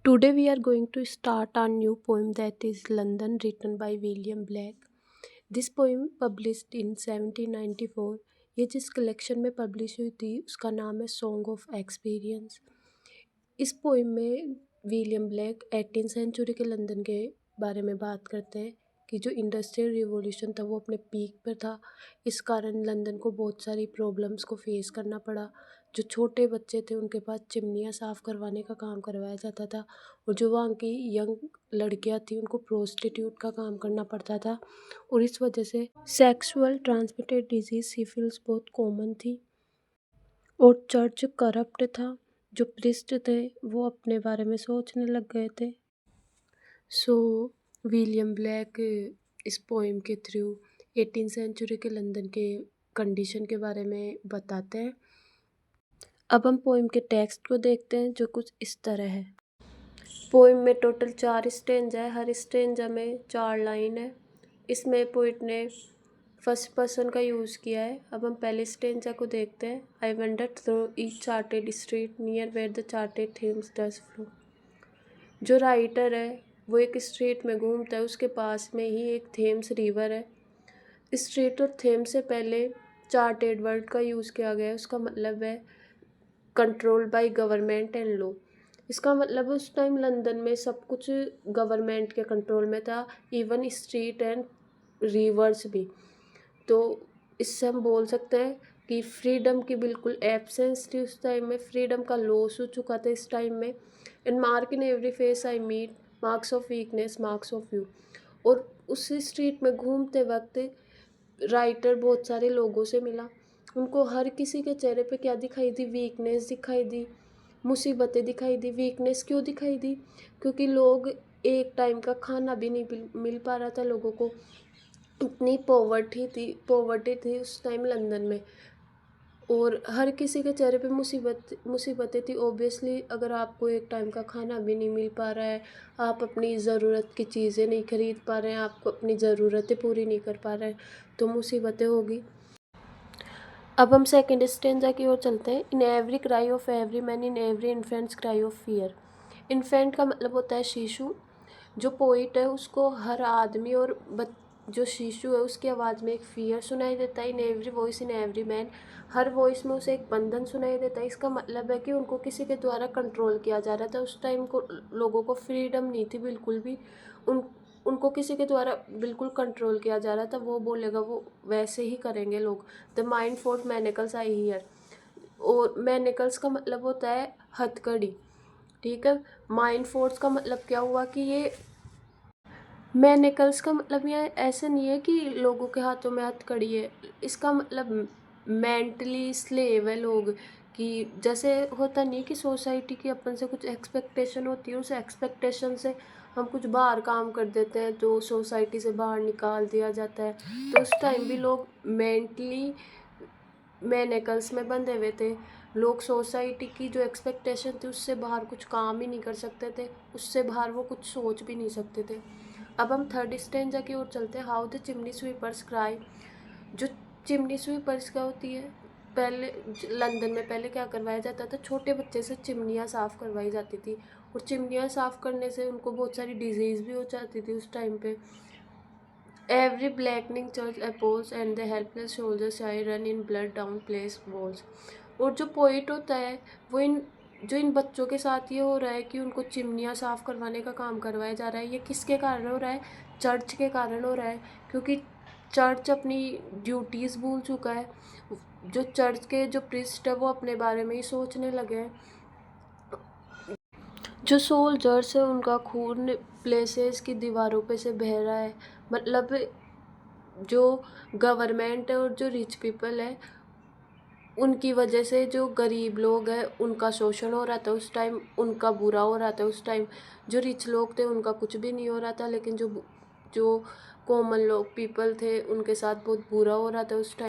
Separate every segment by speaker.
Speaker 1: Today we are going to start a new poem that is London written by William Blake. This poem published in 1794. ये जिस collection में publish हुई थी उसका नाम है सॉन्ग ऑफ एक्सपीरियंस। इस पोइम में विलियम ब्लैक 18 सेंचुरी के लंदन के बारे में बात करते हैं कि जो इंडस्ट्रियल रिवॉल्यूशन था वो अपने पीक पर था। इस कारण लंदन को बहुत सारी प्रॉब्लम्स को फेस करना पड़ा। जो छोटे बच्चे थे उनके पास चिमनियाँ साफ़ करवाने का काम करवाया जाता था और जो वहाँ की यंग लड़कियाँ थी उनको प्रोस्टिट्यूट का काम करना पड़ता था और इस वजह से सेक्सुअल ट्रांसमिटेड डिजीज़ सिफिलिस बहुत कॉमन थी और चर्च करप्ट था। जो प्रीस्ट थे वो अपने बारे में सोचने लग गए थे। सो विलियम ब्लैक इस पोइम के थ्रू 18 सेंचुरी के लंदन के कंडीशन के बारे में बताते हैं। अब हम पोइम के टेक्स्ट को देखते हैं जो कुछ इस तरह है। पोइम में टोटल 4 स्टेंजा है, हर स्टेंजा में 4 लाइन है। इसमें पोइट ने फर्स्ट पर्सन का यूज़ किया है। अब हम पहले स्टेंजा को देखते हैं। I wonder through each charted street near where the charted Thames does flow. जो राइटर है वो एक स्ट्रीट में घूमता है, उसके पास में ही एक थेम्स रिवर है। स्ट्रीट और थेम्स से पहले चार्टेड वर्ड का यूज़ किया गया है, उसका मतलब है control by government and law. इसका मतलब उस टाइम लंदन में सब कुछ गवर्नमेंट के कंट्रोल में था, इवन स्ट्रीट एंड रिवर्स भी। तो इससे हम बोल सकते हैं कि फ्रीडम की बिल्कुल एब्सेंस थी उस टाइम में, फ्रीडम का लॉस हो चुका था इस टाइम में। And mark in every face I meet marks of weakness marks of you. और उस स्ट्रीट में घूमते वक्त राइटर बहुत सारे लोगों से मिला। उनको हर किसी के चेहरे पे क्या दिखाई दी? वीकनेस दिखाई दी, मुसीबतें दिखाई दी। वीकनेस क्यों दिखाई दी? क्योंकि लोग एक टाइम का खाना भी नहीं मिल पा रहा था लोगों को। इतनी पॉवर्टी थी उस टाइम लंदन में और हर किसी के चेहरे पे मुसीबतें थी। ऑब्वियसली अगर आपको एक टाइम का खाना भी नहीं मिल पा रहा है, आप अपनी ज़रूरत की चीज़ें नहीं खरीद पा रहे हैं, आपको अपनी ज़रूरतें पूरी नहीं कर पा रहे हैं, तो मुसीबतें होगी। अब हम सेकंड स्टेंजा की ओर चलते हैं। In every cry of every man in every infants cry of fear. Infant का मतलब होता है शिशु। जो पोइट है उसको हर आदमी और जो शिशु है उसकी आवाज़ में एक फियर सुनाई देता है। In every voice in every man, her voice में उसे एक बंधन सुनाई देता है। इसका मतलब है कि उनको किसी के द्वारा कंट्रोल किया जा रहा था। उस टाइम को लोगों को फ्रीडम नहीं थी बिल्कुल भी। उनको किसी के द्वारा बिल्कुल कंट्रोल किया जा रहा था। वो बोलेगा वो वैसे ही करेंगे लोग। The mind forged manacles I hear. और मैनिकल्स का मतलब होता है हथकड़ी, ठीक है। माइंड फोर्स का मतलब क्या हुआ कि ये मैनिकल्स का मतलब ये ऐसे नहीं है कि लोगों के हाथों में हथकड़ी है। इसका मतलब मेंटली स्लेव है लोग। कि जैसे होता नहीं कि सोसाइटी की अपन से कुछ एक्सपेक्टेशन होती है, उस एक्सपेक्टेशन से हम कुछ बाहर काम कर देते हैं तो सोसाइटी से बाहर निकाल दिया जाता है। तो उस टाइम भी लोग मेंटली मैनिकल्स में बंधे हुए थे। लोग सोसाइटी की जो एक्सपेक्टेशन थी उससे बाहर कुछ काम ही नहीं कर सकते थे, उससे बाहर वो कुछ सोच भी नहीं सकते थे। अब हम थर्ड स्टेंजा की ओर चलते हैं। How the chimney sweepers cry. जो चिमनी स्वीपर्स क्या होती है? पहले लंदन में पहले क्या करवाया जाता था? छोटे बच्चे से चिमनियाँ साफ़ करवाई जाती थी और चिमनियाँ साफ़ करने से उनको बहुत सारी डिजीज़ भी हो जाती थी उस टाइम पे। Every blackening church apples and the helpless soldiers I run in blood down place walls। और जो पोइट होता है वो इन बच्चों के साथ ये हो रहा है कि उनको चिमनियाँ साफ़ करवाने का काम करवाया जा रहा है। ये किसके कारण हो रहा है? चर्च के कारण हो रहा है, क्योंकि चर्च अपनी ड्यूटीज़ भूल चुका है। जो चर्च के जो प्रीस्ट है वो अपने बारे में ही सोचने लगे हैं। जो सोल्जर्स है उनका खून प्लेसेस की दीवारों पे से बह रहा है। मतलब जो गवर्नमेंट है और जो रिच पीपल है उनकी वजह से जो गरीब लोग हैं उनका शोषण हो रहा था उस टाइम, उनका बुरा हो रहा था उस टाइम। जो रिच लोग थे उनका कुछ भी नहीं हो रहा था, लेकिन जो जो कॉमन लोग पीपल थे उनके साथ बहुत बुरा हो रहा था उस टाइम।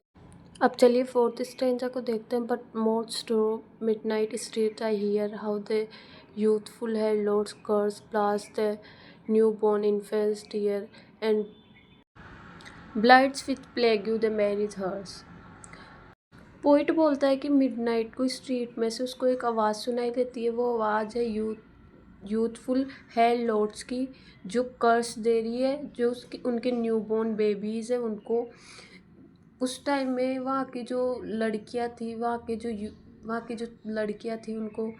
Speaker 1: अब चलिए फोर्थ स्टेंजा को देखते हैं। But most to midnight street I hear how the youthful harlot's curse blast the newborn infants tear and blights with plague you the marriage hearse. Poet बोलता है कि midnight को street में से उसको एक आवाज़ सुनाई देती है। वो आवाज़ है यूथफुल हेयर लॉर्ड्स की जो कर्स दे रही है, जो उसकी उनके न्यूबॉर्न बेबीज़ है उनको। उस टाइम में वहाँ की जो लड़कियाँ थी, वहाँ की जो लड़कियाँ थी उनको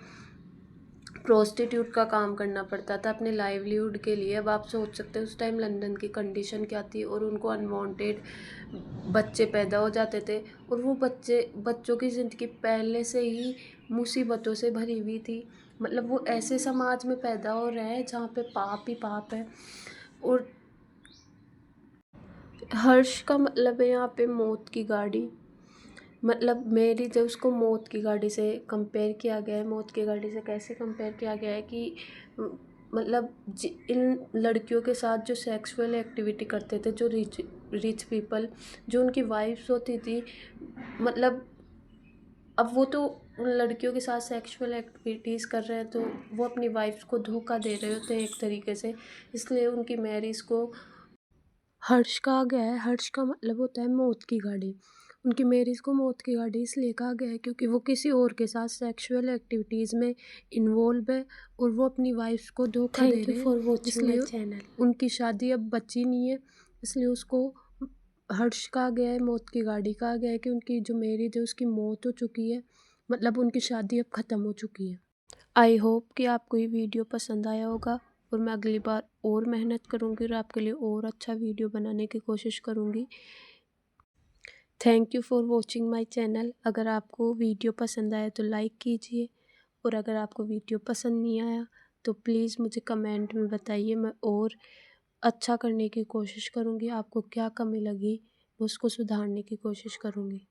Speaker 1: प्रोस्टिट्यूट का काम करना पड़ता था अपने लाइवलीहुड के लिए। अब आप सोच सकते हैं उस टाइम लंदन की कंडीशन क्या थी, और उनको अनवांटेड बच्चे पैदा हो जाते थे, और वो बच्चों की ज़िंदगी पहले से ही मुसीबतों से भरी हुई थी। मतलब वो ऐसे समाज में पैदा हो रहे हैं जहाँ पे पाप ही पाप है। और हर्ष का मतलब है यहाँ पे मौत की गाड़ी। मतलब मेरी जो उसको मौत की गाड़ी से कंपेयर किया गया है। मौत की गाड़ी से कैसे कंपेयर किया गया है कि मतलब इन लड़कियों के साथ जो सेक्सुअल एक्टिविटी करते थे, जो रिच पीपल, जो उनकी वाइफ्स होती थी, मतलब अब वो तो उन लड़कियों के साथ सेक्सुअल एक्टिविटीज़ कर रहे हैं, तो वो अपनी वाइफ्स को धोखा दे रहे होते हैं एक तरीके से। इसलिए उनकी मैरिज को हर्ष कहा गया है। हर्ष का मतलब होता है मौत की गाड़ी। उनकी मैरिज को मौत की गाड़ी इसलिए कहा गया है क्योंकि वो किसी और के साथ सेक्सुअल एक्टिविटीज़ में इन्वॉल्व है, और वो अपनी वाइफ्स को धोखा दे
Speaker 2: थैंक यू
Speaker 1: रहे हैं।
Speaker 2: फॉर वॉचिंग माई
Speaker 1: इसलिए
Speaker 2: चैनल।
Speaker 1: उनकी शादी अब बची नहीं है, इसलिए उसको हर्ष कहा गया है, मौत की गाड़ी कहा गया है कि उनकी जो मैरिज है उसकी मौत हो चुकी है। मतलब उनकी शादी अब ख़त्म हो चुकी है। आई होप कि आपको ये वीडियो पसंद आया होगा, और मैं अगली बार और मेहनत करूँगी और आपके लिए और अच्छा वीडियो बनाने की कोशिश करूँगी। Thank you for watching my channel. अगर आपको वीडियो पसंद आया तो लाइक कीजिए, और अगर आपको वीडियो पसंद नहीं आया तो प्लीज़ मुझे कमेंट में बताइए। मैं और अच्छा करने की कोशिश करूँगी। आपको क्या कमी लगी मैं उसको सुधारने की कोशिश करूँगी।